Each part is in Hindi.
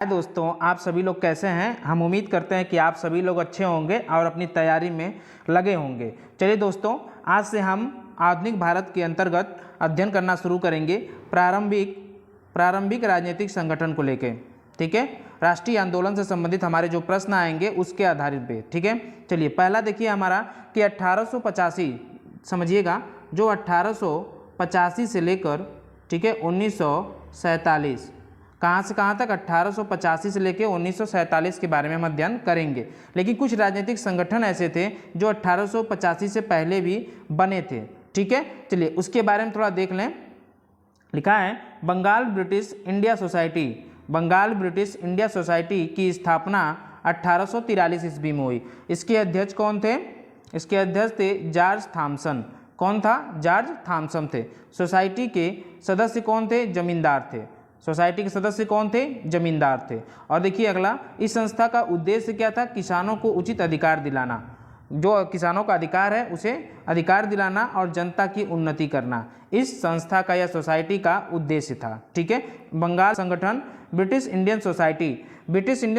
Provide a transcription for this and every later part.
दोस्तों, आप सभी लोग कैसे हैं। हम उम्मीद करते हैं कि आप सभी लोग अच्छे होंगे और अपनी तैयारी में लगे होंगे। चलिए दोस्तों, आज से हम आधुनिक भारत के अंतर्गत अध्ययन करना शुरू करेंगे प्रारंभिक राजनीतिक संगठन को लेके। ठीक है, राष्ट्रीय आंदोलन से संबंधित हमारे जो प्रश्न आएंगे उसके आधारित पे। ठीक है, चलिए पहला देखिए हमारा कि 1885, समझिएगा, जो 1885 से लेकर, ठीक है, 1947, कहाँ से कहाँ तक 1885 से लेकर 1947 के बारे में हम अध्ययन करेंगे। लेकिन कुछ राजनीतिक संगठन ऐसे थे जो 1885 से पहले भी बने थे। ठीक है, चलिए उसके बारे में थोड़ा देख लें। लिखा है बंगाल ब्रिटिश इंडिया सोसाइटी की स्थापना 1843 ईस्वी में हुई। इसके अध्यक्ष कौन थे? इसके अध्यक्ष थे जॉर्ज थॉमसन। कौन था? जॉर्ज थॉमसन थे। सोसाइटी के सदस्य कौन थे? जमींदार थे। सोसाइटी के सदस्य कौन थे? जमींदार थे। और देखिए अगला, इस संस्था का उद्देश्य क्या था? किसानों को उचित अधिकार दिलाना, जो किसानों का अधिकार है उसे अधिकार दिलाना और जनता की उन्नति करना, इस संस्था का या सोसाइटी का उद्देश्य था। ठीक है, बंगाल संगठन ब्रिटिश इंडियन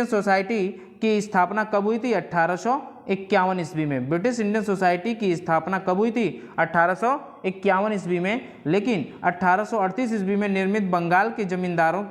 सोसाइटी की स्थापना कब हुई थी? 1851 ईस्वी में। ब्रिटिश इंडियन सोसाइटी की स्थापना कब हुई थी? 1851 ईस्वी में। लेकिन 1838 ईस्वी में निर्मित बंगाल के जमींदारों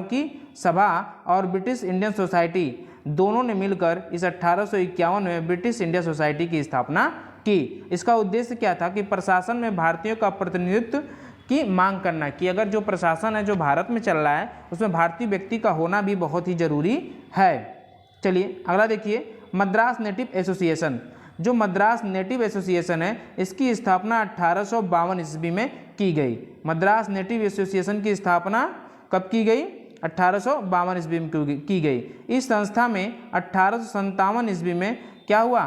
की सभा और ब्रिटिश इंडियन सोसाइटी दोनों ने मिलकर इस 1851 में ब्रिटिश इंडिया सोसाइटी की स्थापना की। इसका उद्देश्य क्या था? कि प्रशासन में भारतीयों का प्रतिनिधित्व की मांग करना, कि अगर जो प्रशासन है जो भारत में चल रहा है उसमें भारतीय व्यक्ति का होना भी बहुत ही जरूरी है। चलिए अगला देखिए, मद्रास नेटिव एसोसिएशन। जो मद्रास नेटिव एसोसिएशन है इसकी स्थापना 1852 ईस्वी में की गई। मद्रास नेटिव एसोसिएशन की स्थापना कब की गई? 1852 ईस्वी में की गई। इस संस्था में 1857 ईस्वी में क्या हुआ?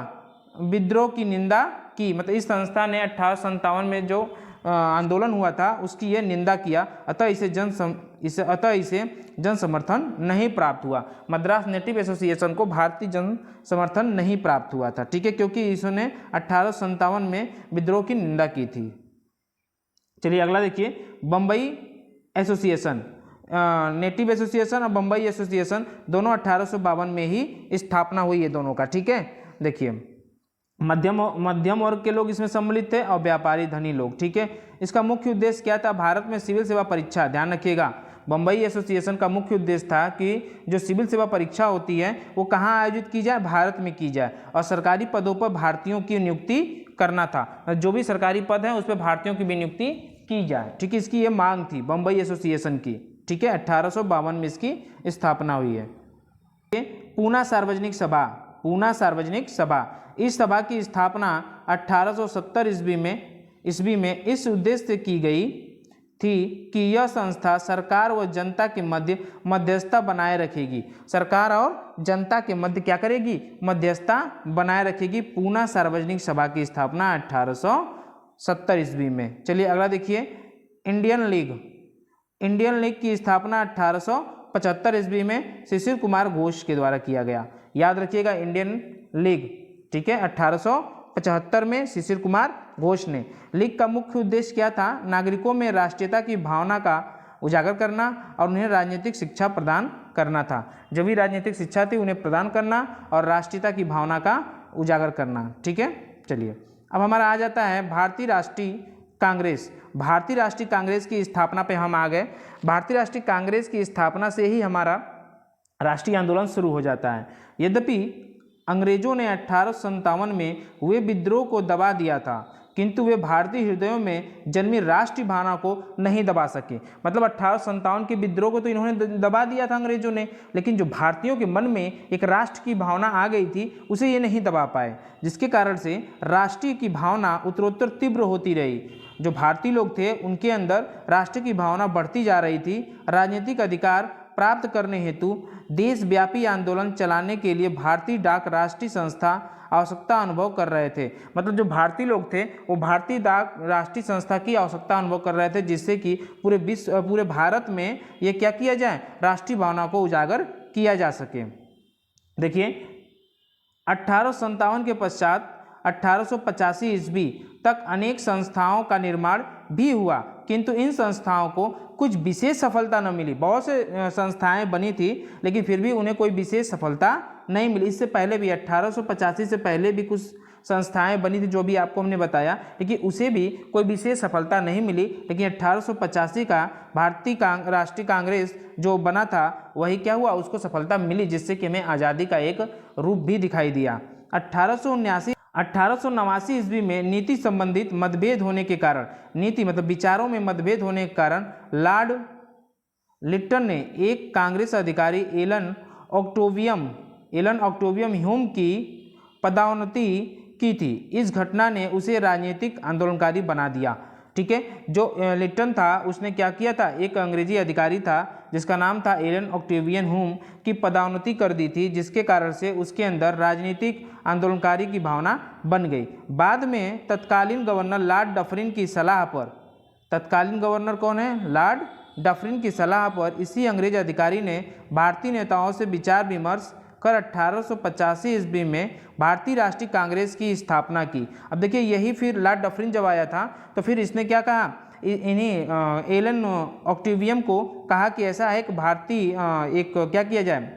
विद्रोह की निंदा की। मतलब इस संस्था ने 1857 में जो आंदोलन हुआ था उसकी यह निंदा किया, अतः इसे जन समर्थन नहीं प्राप्त हुआ। मद्रास नेटिव एसोसिएशन को भारतीय जन समर्थन नहीं प्राप्त हुआ था। ठीक है, क्योंकि इसने 1857 में विद्रोह की निंदा की थी। चलिए अगला देखिए, बम्बई एसोसिएशन। नेटिव एसोसिएशन और बम्बई एसोसिएशन दोनों 1852 में ही स्थापना हुई है दोनों का। ठीक है, देखिए मध्यम वर्ग के लोग इसमें सम्मिलित थे और व्यापारी धनी लोग। ठीक है, इसका मुख्य उद्देश्य क्या था? भारत में सिविल सेवा परीक्षा, ध्यान रखिएगा, बम्बई एसोसिएशन का मुख्य उद्देश्य था कि जो सिविल सेवा परीक्षा होती है वो कहाँ आयोजित की जाए? भारत में की जाए, और सरकारी पदों पर भारतीयों की नियुक्ति करना था। जो भी सरकारी पद हैं उस पर भारतीयों की भी नियुक्ति की जाए। ठीक है, इसकी ये मांग थी बम्बई एसोसिएशन की। ठीक है, 1852 में इसकी स्थापना हुई है। पूना सार्वजनिक सभा, इस सभा की स्थापना 1870 ईस्वी में इस उद्देश्य से की गई थी कि यह संस्था सरकार व जनता के मध्य मध्यस्थता बनाए रखेगी। सरकार और जनता के मध्य क्या करेगी? मध्यस्थता बनाए रखेगी। पूना सार्वजनिक सभा की स्थापना 1870 ईस्वी में। चलिए अगला देखिए, इंडियन लीग की स्थापना 1875 ईस्वी में शिशिर कुमार घोष के द्वारा किया गया। याद रखिएगा, इंडियन लीग। ठीक है, 1875 में शिशिर कुमार घोष ने। लीग का मुख्य उद्देश्य क्या था? नागरिकों में राष्ट्रीयता की भावना का उजागर करना और उन्हें राजनीतिक शिक्षा प्रदान करना था। जो भी राजनीतिक शिक्षा थी उन्हें प्रदान करना और राष्ट्रीयता की भावना का उजागर करना। ठीक है, चलिए अब हमारा आ जाता है भारतीय राष्ट्रीय कांग्रेस की स्थापना पे हम आ गए। भारतीय राष्ट्रीय कांग्रेस की स्थापना से ही हमारा राष्ट्रीय आंदोलन शुरू हो जाता है। यद्यपि अंग्रेजों ने 1857 में हुए विद्रोह को दबा दिया था, किंतु वे भारतीय हृदयों में जन्मी राष्ट्रीय भावना को नहीं दबा सके। मतलब 1857 के विद्रोह को तो इन्होंने दबा दिया था अंग्रेजों ने, लेकिन जो भारतीयों के मन में एक राष्ट्र की भावना आ गई थी उसे ये नहीं दबा पाए, जिसके कारण से राष्ट्रीय की भावना उत्तरोत्तर तीव्र होती रही। जो भारतीय लोग थे उनके अंदर राष्ट्र की भावना बढ़ती जा रही थी। राजनीतिक अधिकार प्राप्त करने हेतु देशव्यापी आंदोलन चलाने के लिए भारतीय डाक राष्ट्रीय संस्था आवश्यकता अनुभव कर रहे थे। मतलब जो भारतीय लोग थे वो भारतीय डाक राष्ट्रीय संस्था की आवश्यकता अनुभव कर रहे थे, जिससे कि पूरे भारत में ये क्या किया जाए? राष्ट्रीय भावना को उजागर किया जा सके। देखिए 1857 के पश्चात 1885 ईस्वी तक अनेक संस्थाओं का निर्माण भी हुआ, किंतु इन संस्थाओं को कुछ विशेष सफलता न मिली। बहुत से संस्थाएं बनी थी लेकिन फिर भी उन्हें कोई विशेष सफलता नहीं मिली। इससे पहले भी 1885 से पहले भी कुछ संस्थाएं बनी थी जो भी आपको हमने बताया, लेकिन उसे भी कोई विशेष सफलता नहीं मिली। लेकिन 1885 का भारतीय राष्ट्रीय कांग्रेस जो बना था वही क्या हुआ, उसको सफलता मिली, जिससे कि हमें आज़ादी का एक रूप भी दिखाई दिया। 1889 ईस्वी में नीति संबंधित मतभेद होने के कारण, नीति मतलब विचारों में मतभेद होने के कारण लॉर्ड लिट्टन ने एक कांग्रेस अधिकारी एलन ऑक्टेवियम ह्यूम की पदोन्नति की थी। इस घटना ने उसे राजनीतिक आंदोलनकारी बना दिया। ठीक है, जो लिट्टन था उसने क्या किया था, एक अंग्रेजी अधिकारी था जिसका नाम था एलन ऑक्टेवियन ह्यूम की पदोन्नति कर दी थी, जिसके कारण से उसके अंदर राजनीतिक आंदोलनकारी की भावना बन गई। बाद में तत्कालीन गवर्नर लॉर्ड डफरिन की सलाह पर, तत्कालीन गवर्नर कौन है, लॉर्ड डफरिन की सलाह पर इसी अंग्रेज अधिकारी ने भारतीय नेताओं से विचार विमर्श कर 1885 ईस्वी में भारतीय राष्ट्रीय कांग्रेस की स्थापना की। अब देखिए यही फिर लॉर्ड डफरिन जब आया था तो फिर इसने क्या कहा, इन्हीं एलन ऑक्टेवियम को कहा कि ऐसा है कि भारतीय एक क्या किया जाए,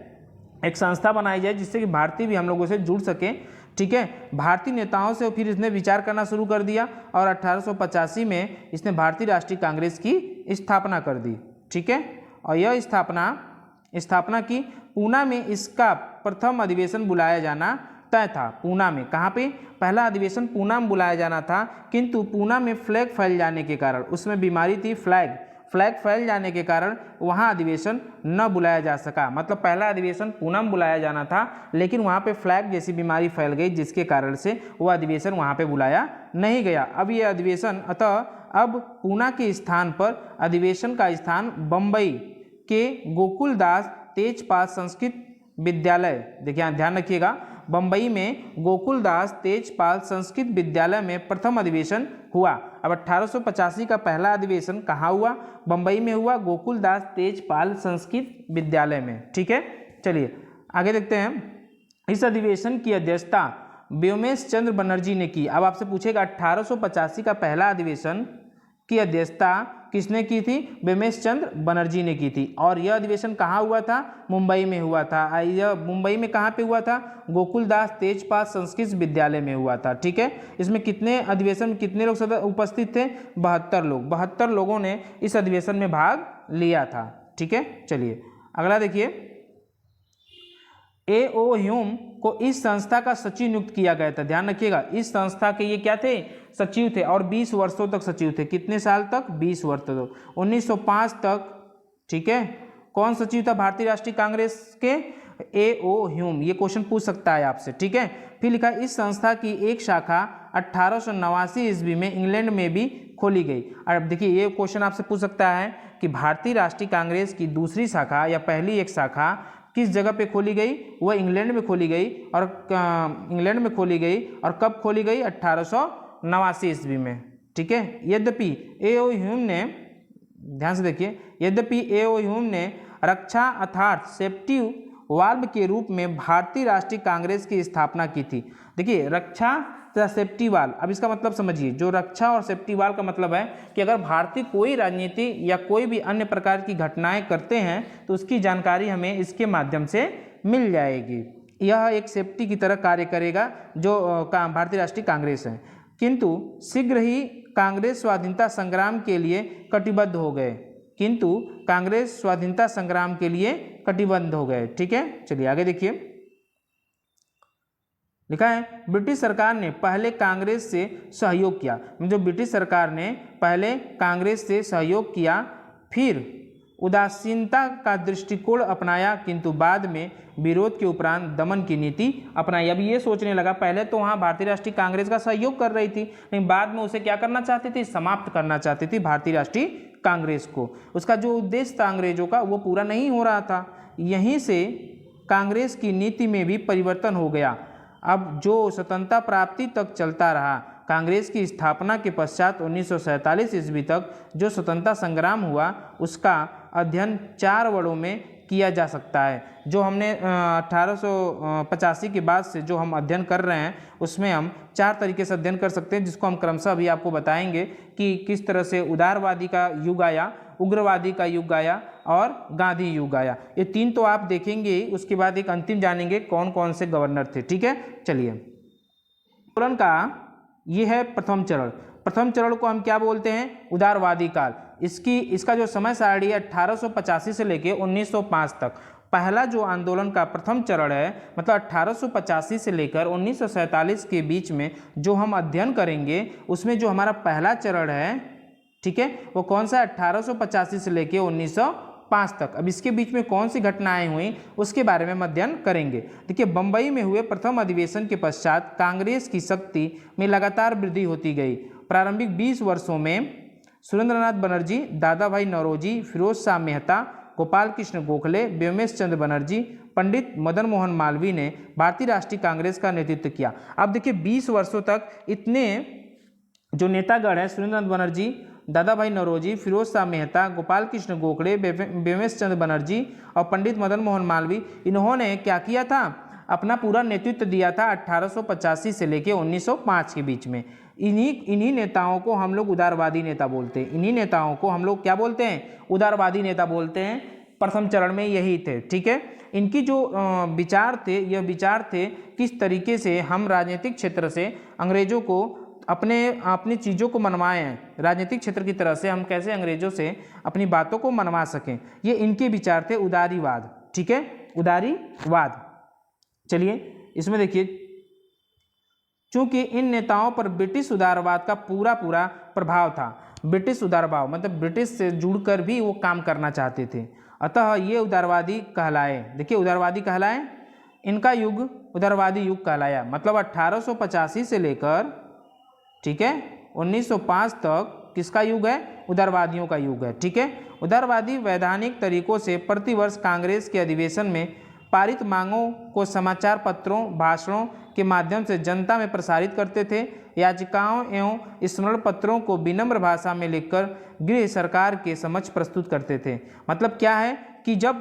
एक संस्था बनाई जाए जिससे कि भारतीय भी हम लोगों से जुड़ सके। ठीक है, भारतीय नेताओं से फिर इसने विचार करना शुरू कर दिया और 1885 में इसने भारतीय राष्ट्रीय कांग्रेस की स्थापना कर दी। ठीक है, और यह स्थापना की। पूना में इसका प्रथम अधिवेशन बुलाया जाना तय था। पूना में, कहाँ पे, पहला अधिवेशन पूना में बुलाया जाना था, किंतु पूना में फ्लैग फैल जाने के कारण, उसमें बीमारी थी फ्लैग फैल जाने के कारण वहाँ अधिवेशन न बुलाया जा सका। मतलब पहला अधिवेशन पूना में बुलाया जाना था लेकिन वहाँ पे फ्लैग जैसी बीमारी फैल गई, जिसके कारण से वह अधिवेशन वहाँ पे बुलाया नहीं गया। अब ये अधिवेशन, अतः अब पूना के स्थान पर अधिवेशन का स्थान बम्बई के गोकुलदास तेजपाल संस्कृत विद्यालय, देखिए ध्यान रखिएगा, बम्बई में गोकुलदास तेजपाल संस्कृत विद्यालय में प्रथम अधिवेशन हुआ। अब 1885 का पहला अधिवेशन कहाँ हुआ, बम्बई में हुआ, गोकुलदास तेजपाल संस्कृत विद्यालय में। ठीक है, चलिए आगे देखते हैं। इस अधिवेशन की अध्यक्षता व्योमेश चंद्र बनर्जी ने की। अब आपसे पूछेगा 1885 का पहला अधिवेशन की अध्यक्षता किसने की थी, व्योमेश चंद्र बनर्जी ने की थी। और यह अधिवेशन कहाँ हुआ था, मुंबई में हुआ था। यह मुंबई में कहाँ पे हुआ था, गोकुलदास तेजपाल संस्कृत विद्यालय में हुआ था। ठीक है, इसमें कितने अधिवेशन में कितने लोग उपस्थित थे, 72 लोगों ने इस अधिवेशन में भाग लिया था। ठीक है, चलिए अगला देखिए। A.O. ह्यूम को इस संस्था का सचिव नियुक्त किया गया था। ध्यान रखिएगा, इस संस्था के ये क्या थे, सचिव थे, और 20 वर्षों तक सचिव थे। कितने साल तक, 20 वर्ष तक, 1905 तक। ठीक है, कौन सचिव था भारतीय राष्ट्रीय कांग्रेस के, A.O. ह्यूम। ये क्वेश्चन पूछ सकता है आपसे। ठीक है, फिर लिखा इस संस्था की एक शाखा 1889 ईस्वी में इंग्लैंड में भी खोली गई। अब देखिए ये क्वेश्चन आपसे पूछ सकता है कि भारतीय राष्ट्रीय कांग्रेस की दूसरी शाखा या पहली एक शाखा किस जगह पे खोली गई, वह इंग्लैंड में खोली गई। और कब खोली गई, 1889 ईस्वी में। ठीक है, यद्यपि A.O. ह्यूम ने, ध्यान से देखिए, यद्यपि A.O. ह्यूम ने रक्षा अर्थात सेफ्टी वाल्व के रूप में भारतीय राष्ट्रीय कांग्रेस की स्थापना की थी। देखिए रक्षा तथा सेफ्टी वाल्व, अब इसका मतलब समझिए, जो रक्षा और सेफ्टी वाल्व का मतलब है कि अगर भारतीय कोई राजनीति या कोई भी अन्य प्रकार की घटनाएं करते हैं तो उसकी जानकारी हमें इसके माध्यम से मिल जाएगी। यह एक सेफ्टी की तरह कार्य करेगा जो भारतीय राष्ट्रीय कांग्रेस है। किंतु शीघ्र ही कांग्रेस स्वाधीनता संग्राम के लिए कटिबद्ध हो गए। ठीक है, चलिए आगे देखिए। लिखा है ब्रिटिश सरकार ने पहले कांग्रेस से सहयोग किया। जो ब्रिटिश सरकार ने पहले कांग्रेस से सहयोग किया, फिर उदासीनता का दृष्टिकोण अपनाया, किंतु बाद में विरोध के उपरांत दमन की नीति अपनाई। अब ये सोचने लगा, पहले तो वहाँ भारतीय राष्ट्रीय कांग्रेस का सहयोग कर रही थी, लेकिन बाद में उसे क्या करना चाहती थी, समाप्त करना चाहती थी भारतीय राष्ट्रीय कांग्रेस को। उसका जो उद्देश्य था अंग्रेजों का, वो पूरा नहीं हो रहा था। यहीं से कांग्रेस की नीति में भी परिवर्तन हो गया। अब जो स्वतंत्रता प्राप्ति तक चलता रहा, कांग्रेस की स्थापना के पश्चात 1947 ईस्वी तक जो स्वतंत्रता संग्राम हुआ, उसका अध्ययन 4 वर्गों में किया जा सकता है। जो हमने 1885 के बाद से जो हम अध्ययन कर रहे हैं उसमें हम 4 तरीके से अध्ययन कर सकते हैं, जिसको हम क्रमशः अभी आपको बताएंगे कि किस तरह से उदारवादी का युग आया, उग्रवादी का युग आया और गांधी युग आया। ये 3 तो आप देखेंगे ही, उसके बाद एक अंतिम जानेंगे कौन कौन से गवर्नर थे। ठीक है, चलिए। आंदोलन का ये है प्रथम चरण। प्रथम चरण को हम क्या बोलते हैं? उदारवादी काल। इसका जो समय सारणी है 1885 से लेके 1905 तक। पहला जो आंदोलन का प्रथम चरण है, मतलब 1885 से लेकर 1947 के बीच में जो हम अध्ययन करेंगे, उसमें जो हमारा पहला चरण है, ठीक है, वो कौन सा? 1885 से लेके 1905 तक। अब इसके बीच में कौन सी घटनाएं हुई उसके बारे में हम अध्ययन करेंगे। देखिए, बंबई में हुए प्रथम अधिवेशन के पश्चात कांग्रेस की शक्ति में लगातार वृद्धि होती गई। प्रारंभिक 20 वर्षों में सुरेंद्रनाथ बनर्जी, दादा भाई नौरोजी, फिरोज शाह मेहता, गोपाल कृष्ण गोखले, व्योमेश चंद्र बनर्जी, पंडित मदन मोहन मालवीय ने भारतीय राष्ट्रीय कांग्रेस का नेतृत्व किया। अब देखिए, 20 वर्षों तक इतने जो नेतागण हैं, सुरेंद्रनाथ बनर्जी, दादा भाई नौरोजी, फिरोज शाह मेहता, गोपाल कृष्ण गोखले, व्योमेश चंद्र बनर्जी और पंडित मदन मोहन मालवीय, इन्होंने क्या किया था? अपना पूरा नेतृत्व दिया था 1885 से लेकर 1905 के बीच में। इन्हीं नेताओं को हम लोग उदारवादी नेता बोलते हैं। इन्हीं नेताओं को हम लोग क्या बोलते हैं? उदारवादी नेता बोलते हैं। प्रथम चरण में यही थे। ठीक है, इनकी जो विचार थे, यह विचार थे किस तरीके से हम राजनीतिक क्षेत्र से अंग्रेजों को अपनी चीज़ों को मनवाएं हैं, राजनीतिक क्षेत्र की तरह से हम कैसे अंग्रेजों से अपनी बातों को मनवा सकें, ये इनके विचार थे। उदारीवाद। ठीक है, उदारीवाद। चलिए, इसमें देखिए, चूंकि इन नेताओं पर ब्रिटिश उदारवाद का पूरा प्रभाव था। ब्रिटिश उदारवाद मतलब ब्रिटिश से जुड़कर भी वो काम करना चाहते थे, अतः ये उदारवादी कहलाए। देखिए, उदारवादी कहलाए, इनका युग उदारवादी युग कहलाया। मतलब 1885 से लेकर, ठीक है, 1905 तक किसका युग है? उदारवादियों का युग है। ठीक है, उदारवादी वैधानिक तरीकों से प्रतिवर्ष कांग्रेस के अधिवेशन में पारित मांगों को समाचार पत्रों, भाषणों के माध्यम से जनता में प्रसारित करते थे। याचिकाओं एवं स्मरण पत्रों को विनम्र भाषा में लिखकर गृह सरकार के समक्ष प्रस्तुत करते थे। मतलब क्या है कि जब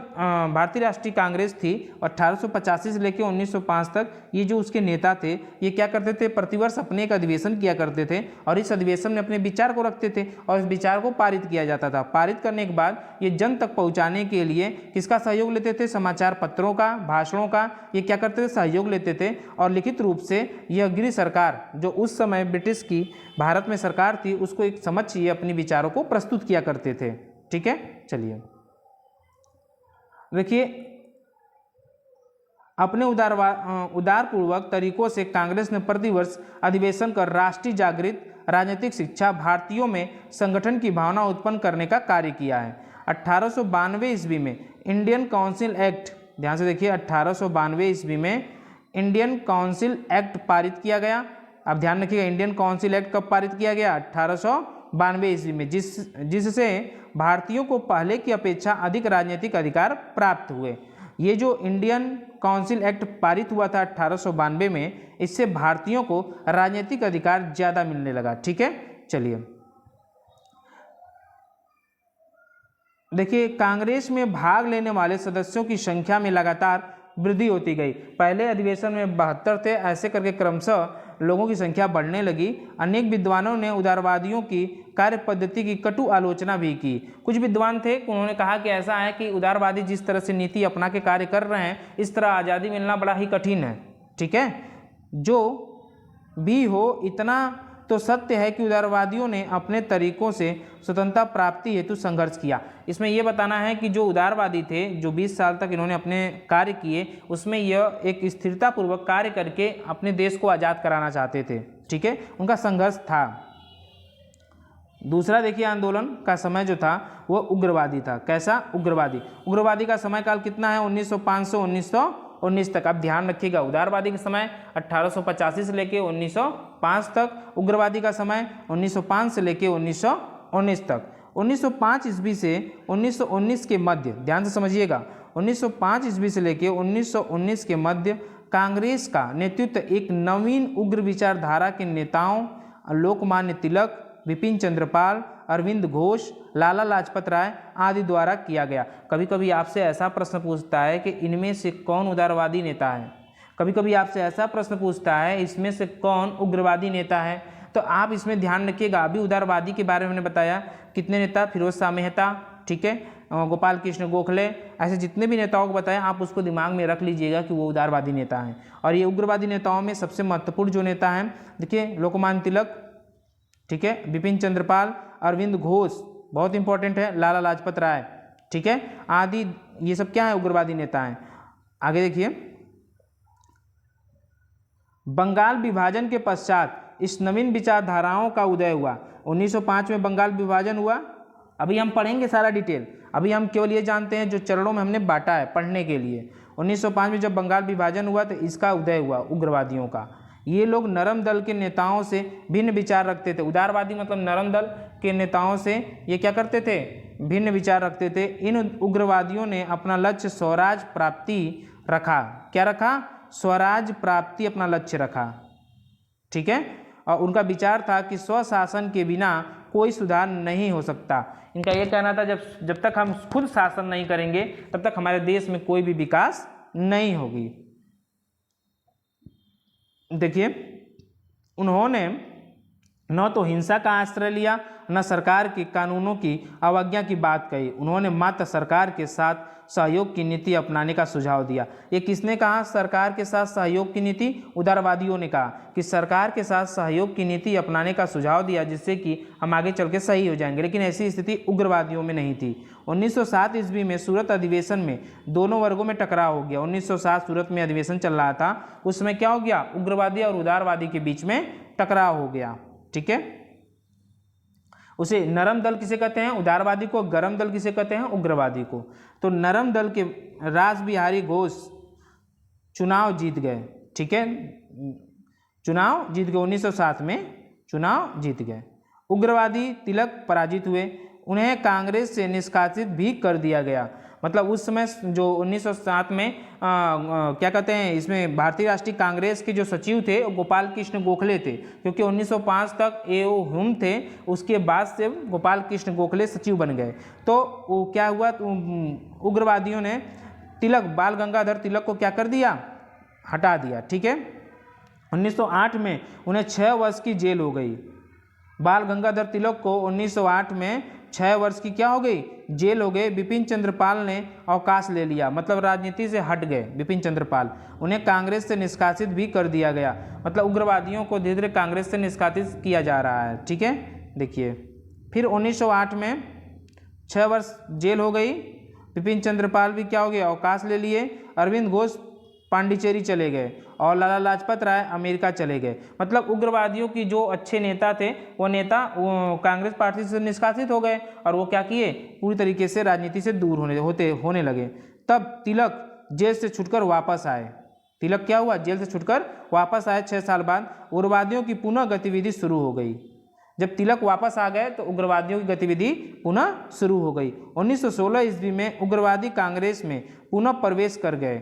भारतीय राष्ट्रीय कांग्रेस थी 1885 से लेकर 1905 तक, ये जो उसके नेता थे, ये क्या करते थे? प्रतिवर्ष अपने एक अधिवेशन किया करते थे और इस अधिवेशन में अपने विचार को रखते थे और इस विचार को पारित किया जाता था। पारित करने के बाद ये जन तक पहुंचाने के लिए किसका सहयोग लेते थे? समाचार पत्रों का, भाषणों का, ये क्या करते थे? सहयोग लेते थे और लिखित रूप से यह गृह सरकार, जो उस समय ब्रिटिश की भारत में सरकार थी, उसको एक समक्ष ये अपने विचारों को प्रस्तुत किया करते थे। ठीक है, चलिए देखिए, अपने उदारपूर्वक तरीकों से कांग्रेस ने प्रतिवर्ष अधिवेशन कर राष्ट्रीय जागृत राजनीतिक शिक्षा, भारतीयों में संगठन की भावना उत्पन्न करने का कार्य किया है। 1892 ईस्वी में इंडियन काउंसिल एक्ट, ध्यान से देखिए, 1892 ईस्वी में इंडियन काउंसिल एक्ट पारित किया गया। अब ध्यान रखिएगा, इंडियन काउंसिल एक्ट कब पारित किया गया? 1892 ईस्वी में, जिससे भारतीयों को पहले की अपेक्षा अधिक राजनीतिक अधिकार प्राप्त हुए। ये जो इंडियन काउंसिल एक्ट पारित हुआ था 1892 में, इससे भारतीयों को राजनीतिक अधिकार ज़्यादा मिलने लगा। ठीक है, चलिए देखिए, कांग्रेस में भाग लेने वाले सदस्यों की संख्या में लगातार वृद्धि होती गई। पहले अधिवेशन में 72 थे, ऐसे करके क्रमशः लोगों की संख्या बढ़ने लगी। अनेक विद्वानों ने उदारवादियों की कार्य पद्धति की कटु आलोचना भी की। कुछ विद्वान थे, उन्होंने कहा कि ऐसा है कि उदारवादी जिस तरह से नीति अपना के कार्य कर रहे हैं, इस तरह आज़ादी मिलना बड़ा ही कठिन है। ठीक है, जो भी हो, इतना तो सत्य है कि उदारवादियों ने अपने तरीकों से स्वतंत्रता प्राप्ति हेतु संघर्ष किया। इसमें यह बताना है कि जो उदारवादी थे, जो 20 साल तक इन्होंने अपने कार्य किए, उसमें यह एक स्थिरतापूर्वक कार्य करके अपने देश को आज़ाद कराना चाहते थे। ठीक है, उनका संघर्ष था। दूसरा देखिए, आंदोलन का समय जो था वो उग्रवादी था। कैसा? उग्रवादी। उग्रवादी का समय काल कितना है? 1905 से 1919 तक। अब ध्यान रखिएगा, उदारवादी का समय 1885 से लेके 1905 तक, उग्रवादी का समय 1905 से लेके 1919 तक। 1905 ईस्वी से 1919 के मध्य, ध्यान से समझिएगा, 1905 ईस्वी से लेके 1919 के मध्य कांग्रेस का नेतृत्व एक नवीन उग्र विचारधारा के नेताओं लोकमान्य तिलक, बिपिन चंद्रपाल, अरविंद घोष, लाला लाजपत राय आदि द्वारा किया गया। कभी कभी आपसे ऐसा प्रश्न पूछता है कि इनमें से कौन उदारवादी नेता है, कभी कभी आपसे ऐसा प्रश्न पूछता है इसमें से कौन उग्रवादी नेता है। तो आप इसमें ध्यान रखिएगा। अभी उदारवादी के बारे में मैंने बताया, कितने नेता, फिरोज शाह मेहता, ठीक है, गोपाल कृष्ण गोखले, ऐसे जितने भी नेताओं को बताया आप उसको दिमाग में रख लीजिएगा कि वो उदारवादी नेता हैं। और ये उग्रवादी नेताओं में सबसे महत्वपूर्ण जो नेता हैं, देखिए लोकमान्य तिलक, ठीक है, बिपिन चंद्रपाल, अरविंद घोष बहुत इंपॉर्टेंट है, लाला लाजपत राय, ठीक है, आदि, ये सब क्या है, उग्रवादी नेता हैं। आगे देखिए, बंगाल विभाजन के पश्चात इस नवीन विचारधाराओं का उदय हुआ। 1905 में बंगाल विभाजन हुआ। अभी हम पढ़ेंगे सारा डिटेल, अभी हम केवल ये जानते हैं जो चरणों में हमने बांटा है पढ़ने के लिए। 1905 में जब बंगाल विभाजन हुआ तो इसका उदय हुआ उग्रवादियों का। ये लोग नरम दल के नेताओं से भिन्न विचार रखते थे। उदारवादी मतलब नरम दल के नेताओं से ये क्या करते थे, भिन्न विचार रखते थे। इन उग्रवादियों ने अपना लक्ष्य स्वराज प्राप्ति रखा। क्या रखा? स्वराज प्राप्ति अपना लक्ष्य रखा, ठीक है। और उनका विचार था कि स्वशासन के बिना कोई सुधार नहीं हो सकता। इनका ये कहना था जब तक हम खुद शासन नहीं करेंगे तब तक हमारे देश में कोई भी विकास नहीं होगी। देखिए, उन्होंने न तो हिंसा का आश्रय लिया, न सरकार के कानूनों की अवज्ञा की बात कही। उन्होंने मात्र सरकार के साथ सहयोग की नीति अपनाने का सुझाव दिया। ये किसने कहा सरकार के साथ सहयोग की नीति? उदारवादियों ने कहा कि सरकार के साथ सहयोग की नीति अपनाने का सुझाव दिया, जिससे कि हम आगे चल के सही हो जाएंगे। लेकिन ऐसी स्थिति उग्रवादियों में नहीं थी। 1907 ईस्वी में सूरत अधिवेशन में दोनों वर्गों में टकराव हो गया। 1907 सूरत में अधिवेशन चल रहा था, उसमें क्या हो गया, उग्रवादी और उदारवादी के बीच में टकराव हो गया, ठीक है। उसे नरम दल किसे कहते हैं? उदारवादी को। गरम दल किसे कहते हैं? उग्रवादी को। तो नरम दल के रास बिहारी घोष चुनाव जीत गए, ठीक है, चुनाव जीत गए। 1907 में चुनाव जीत गए। उग्रवादी तिलक पराजित हुए, उन्हें कांग्रेस से निष्कासित भी कर दिया गया। मतलब उस समय जो 1907 में क्या कहते हैं, इसमें भारतीय राष्ट्रीय कांग्रेस के जो सचिव थे गोपाल कृष्ण गोखले थे, क्योंकि 1905 तक ए.ओ. ह्यूम थे, उसके बाद से गोपाल कृष्ण गोखले सचिव बन गए। तो वो क्या हुआ, तो उग्रवादियों ने तिलक, बाल गंगाधर तिलक को क्या कर दिया, हटा दिया, ठीक है। 1908 में उन्हें 6 वर्ष की जेल हो गई। बाल गंगाधर तिलक को 1908 में 6 वर्ष की क्या हो गई, जेल हो गए। बिपिन चंद्रपाल ने अवकाश ले लिया, मतलब राजनीति से हट गए बिपिन चंद्रपाल। उन्हें कांग्रेस से निष्कासित भी कर दिया गया। मतलब उग्रवादियों को धीरे धीरे कांग्रेस से निष्कासित किया जा रहा है, ठीक है। देखिए, फिर 1908 में 6 वर्ष जेल हो गई। बिपिन चंद्रपाल भी क्या हो गया, अवकाश ले लिए। अरविंद घोष पांडिचेरी चले गए और लाला लाजपत राय अमेरिका चले गए। मतलब उग्रवादियों की जो अच्छे नेता थे वो नेता कांग्रेस पार्टी से निष्कासित हो गए और वो क्या किए, पूरी तरीके से राजनीति से दूर होने लगे। तब तिलक जेल से छूटकर वापस आए। तिलक क्या हुआ, जेल से छूटकर वापस आए। 6 साल बाद उग्रवादियों की पुनः गतिविधि शुरू हो गई। जब तिलक वापस आ गए तो उग्रवादियों की गतिविधि पुनः शुरू हो गई। 1916 ईस्वी में उग्रवादी कांग्रेस में पुनः प्रवेश कर गए।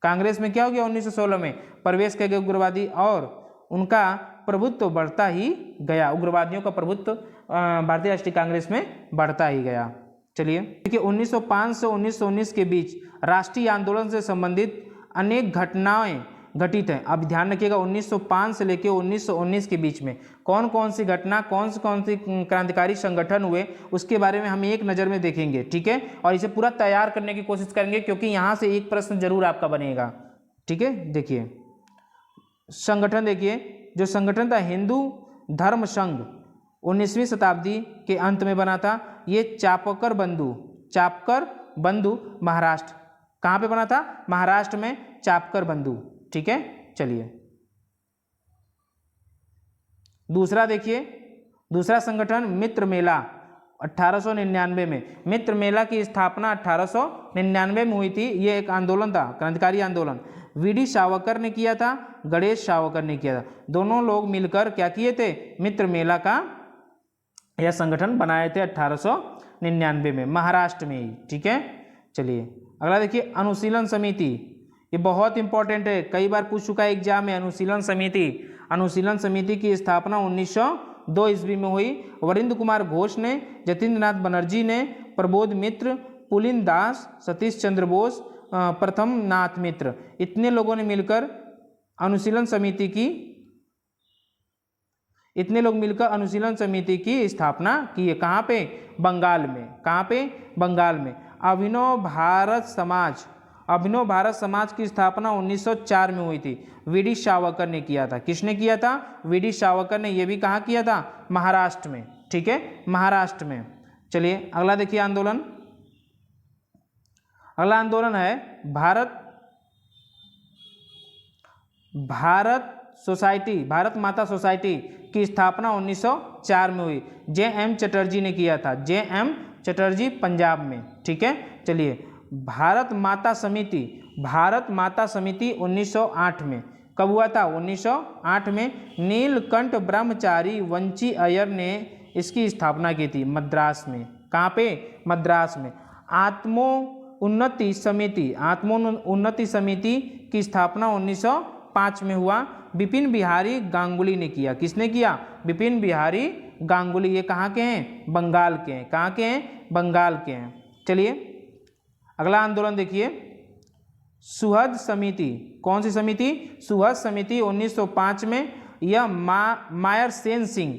कांग्रेस में क्या हो गया, 1916 में प्रवेश कर गए उग्रवादी, और उनका प्रभुत्व बढ़ता ही गया। उग्रवादियों का प्रभुत्व भारतीय राष्ट्रीय कांग्रेस में बढ़ता ही गया। चलिए, देखिए, 1905 से 1919 के बीच राष्ट्रीय आंदोलन से संबंधित अनेक घटनाएं घटित हैं। अब ध्यान रखिएगा, 1905 से लेकर 1919 के बीच में कौन कौन सी घटना, कौन सी क्रांतिकारी संगठन हुए, उसके बारे में हम एक नज़र में देखेंगे, ठीक है। और इसे पूरा तैयार करने की कोशिश करेंगे, क्योंकि यहाँ से एक प्रश्न जरूर आपका बनेगा, ठीक है। देखिए, संगठन, देखिए, जो संगठन था हिंदू धर्म संघ, 19वीं शताब्दी के अंत में बना था। ये चापकर बंधु महाराष्ट्र, कहाँ पे बना था, महाराष्ट्र में चापकर बंधु, ठीक है। चलिए, दूसरा देखिए, दूसरा संगठन मित्र मेला 1899 में। मित्र मेला की स्थापना 1899 में हुई थी। ये एक आंदोलन था, क्रांतिकारी आंदोलन। वी.डी. सावरकर ने किया था, गणेश सावरकर ने किया था। दोनों लोग मिलकर क्या किए थे, मित्र मेला का यह संगठन बनाए थे 1899 में, महाराष्ट्र में ही, ठीक है। चलिए, अगला देखिए, अनुशीलन समिति। ये बहुत इंपॉर्टेंट है, कई बार पूछ चुका है एग्जाम में। अनुशीलन समिति की स्थापना 1902 ईस्वी में हुई। वरिंद्र कुमार घोष ने, जतीन्द्र नाथ बनर्जी ने, प्रबोध मित्र, पुलिन दास, सतीश चंद्र बोस, प्रथम नाथ मित्र, इतने लोगों ने मिलकर अनुशीलन समिति की स्थापना की है। कहाँ पे? बंगाल में। कहाँ पे? बंगाल में। अभिनव भारत समाज की स्थापना 1904 में हुई थी। वीडी सावरकर ने किया था। किसने किया था? वीडी सावरकर ने। ये भी कहाँ किया था? महाराष्ट्र में। ठीक है, महाराष्ट्र में। चलिए अगला देखिए आंदोलन। अगला आंदोलन है भारत माता सोसाइटी की स्थापना 1904 में हुई। जे.एम. चटर्जी ने किया था। जे.एम. चटर्जी, पंजाब में। ठीक है, चलिए भारत माता समिति 1908 में। कब हुआ था? 1908 में। नीलकंठ ब्रह्मचारी वंची अय्यर ने इसकी स्थापना की थी मद्रास में। कहाँ पे? मद्रास में। आत्मोन्नति समिति की स्थापना 1905 में हुआ। बिपिन बिहारी गांगुली ने किया। किसने किया? बिपिन बिहारी गांगुली। ये कहाँ के हैं? बंगाल के हैं। कहाँ के हैं? बंगाल के हैं। चलिए अगला आंदोलन देखिए, सुहद समिति। कौन सी समिति? सुहद समिति 1905 में। यह मायर सेन सिंह,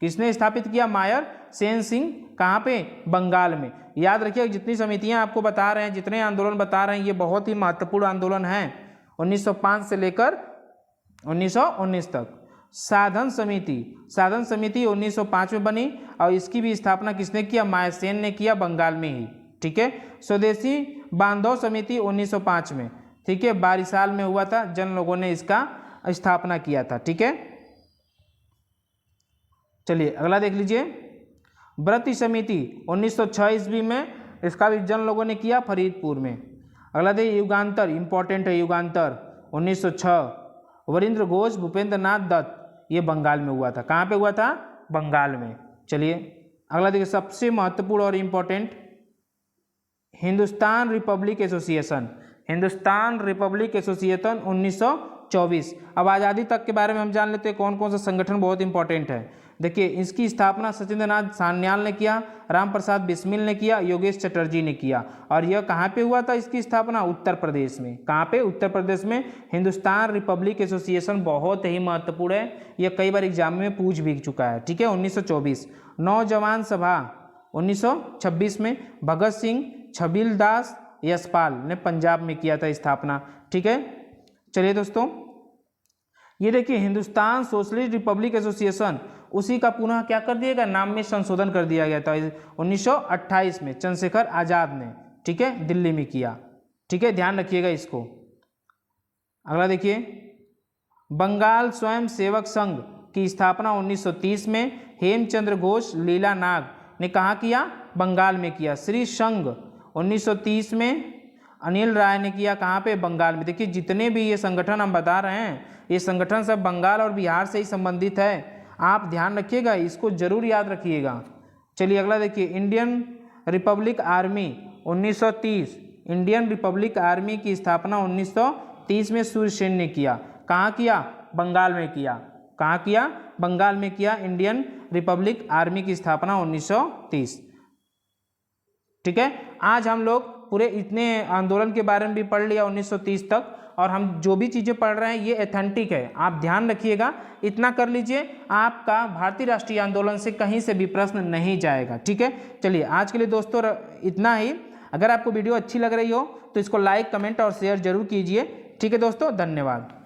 किसने स्थापित किया? मायर सेन सिंह। कहाँ पे? बंगाल में। याद रखिए जितनी समितियां आपको बता रहे हैं, जितने आंदोलन बता रहे हैं, ये बहुत ही महत्वपूर्ण आंदोलन हैं 1905 से लेकर 1919 तक। साधन समिति 1905 में बनी और इसकी भी स्थापना किसने किया? मायर सेन ने किया, बंगाल में ही। ठीक है। स्वदेशी बांधव समिति 1905 में। ठीक है, बारिसाल में हुआ था, जन लोगों ने इसका स्थापना किया था। ठीक है, चलिए अगला देख लीजिए, व्रती समिति 1906 ईस्वी में, इसका भी जन लोगों ने किया फरीदपुर में। अगला देखिए युगांतर, इंपॉर्टेंट है युगांतर 1906। वरिंद्र घोष, भूपेंद्र नाथ दत्त, ये बंगाल में हुआ था। कहाँ पे हुआ था? बंगाल में। चलिए अगला देखिए सबसे महत्वपूर्ण और इम्पोर्टेंट, हिंदुस्तान रिपब्लिक एसोसिएशन 1924। अब आज़ादी तक के बारे में हम जान लेते हैं कौन कौन सा संगठन बहुत इंपॉर्टेंट है। देखिए इसकी स्थापना सत्येंद्र नाथ सान्याल ने किया, राम प्रसाद बिस्मिल ने किया, योगेश चटर्जी ने किया। और यह कहाँ पे हुआ था इसकी स्थापना? उत्तर प्रदेश में। कहाँ पे? उत्तर प्रदेश में। हिंदुस्तान रिपब्लिक एसोसिएशन बहुत ही महत्वपूर्ण है, यह कई बार एग्जाम में पूछ भी चुका है। ठीक है, 1924। नौजवान सभा 1926 में। भगत सिंह, छबील दास, यशपाल ने पंजाब में किया था स्थापना। ठीक है, चलिए दोस्तों ये देखिए हिंदुस्तान सोशलिस्ट रिपब्लिक एसोसिएशन, उसी का पुनः क्या कर दिया गया? नाम में संशोधन कर दिया गया था 1928 में, चंद्रशेखर आजाद ने। ठीक है, दिल्ली में किया। ठीक है, ध्यान रखिएगा इसको। अगला देखिए, बंगाल स्वयं सेवक संघ की स्थापना 1930 में। हेमचंद्र घोष, लीला नाग ने कहाँ किया? बंगाल में किया। श्री संघ 1930 में। अनिल राय ने किया। कहाँ पे? बंगाल में। देखिए जितने भी ये संगठन हम बता रहे हैं, ये संगठन सब बंगाल और बिहार से ही संबंधित है। आप ध्यान रखिएगा, इसको जरूर याद रखिएगा। चलिए अगला देखिए, Indian Republic army 1930। Indian Republic army की स्थापना 1930 में सूर्यसेन ने किया। कहाँ किया? बंगाल में किया। कहाँ किया? बंगाल में किया। इंडियन रिपब्लिक आर्मी की स्थापना 1930। ठीक है, आज हम लोग पूरे इतने आंदोलन के बारे में भी पढ़ लिया 1930 तक, और हम जो भी चीज़ें पढ़ रहे हैं ये एथेंटिक है, आप ध्यान रखिएगा। इतना कर लीजिए, आपका भारतीय राष्ट्रीय आंदोलन से कहीं से भी प्रश्न नहीं जाएगा। ठीक है, चलिए आज के लिए दोस्तों इतना ही। अगर आपको वीडियो अच्छी लग रही हो तो इसको लाइक, कमेंट और शेयर जरूर कीजिए। ठीक है दोस्तों, धन्यवाद।